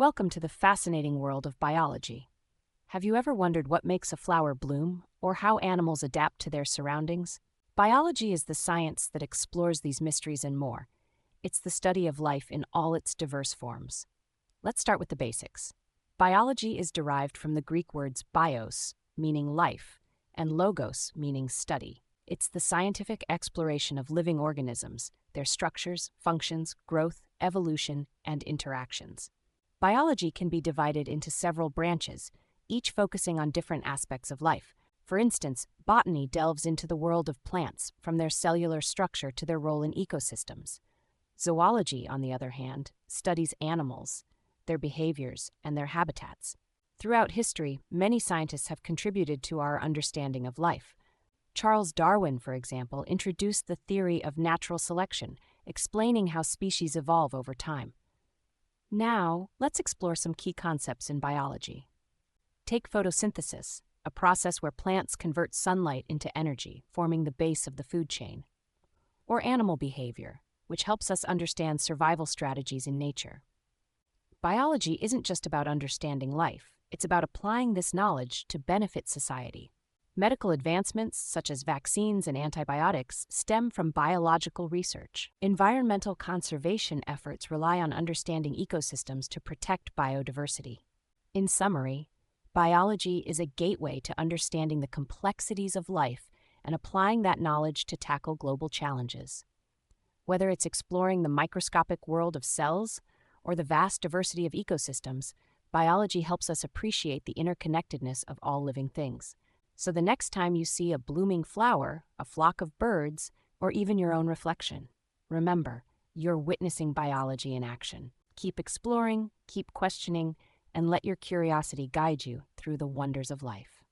Welcome to the fascinating world of biology. Have you ever wondered what makes a flower bloom or how animals adapt to their surroundings? Biology is the science that explores these mysteries and more. It's the study of life in all its diverse forms. Let's start with the basics. Biology is derived from the Greek words bios, meaning life, and logos, meaning study. It's the scientific exploration of living organisms, their structures, functions, growth, evolution, and interactions. Biology can be divided into several branches, each focusing on different aspects of life. For instance, botany delves into the world of plants, from their cellular structure to their role in ecosystems. Zoology, on the other hand, studies animals, their behaviors, and their habitats. Throughout history, many scientists have contributed to our understanding of life. Charles Darwin, for example, introduced the theory of natural selection, explaining how species evolve over time. Now, let's explore some key concepts in biology. Take photosynthesis, a process where plants convert sunlight into energy, forming the base of the food chain. Or animal behavior, which helps us understand survival strategies in nature. Biology isn't just about understanding life, it's about applying this knowledge to benefit society. Medical advancements, such as vaccines and antibiotics, stem from biological research. Environmental conservation efforts rely on understanding ecosystems to protect biodiversity. In summary, biology is a gateway to understanding the complexities of life and applying that knowledge to tackle global challenges. Whether it's exploring the microscopic world of cells or the vast diversity of ecosystems, biology helps us appreciate the interconnectedness of all living things. So the next time you see a blooming flower, a flock of birds, or even your own reflection, remember, you're witnessing biology in action. Keep exploring, keep questioning, and let your curiosity guide you through the wonders of life.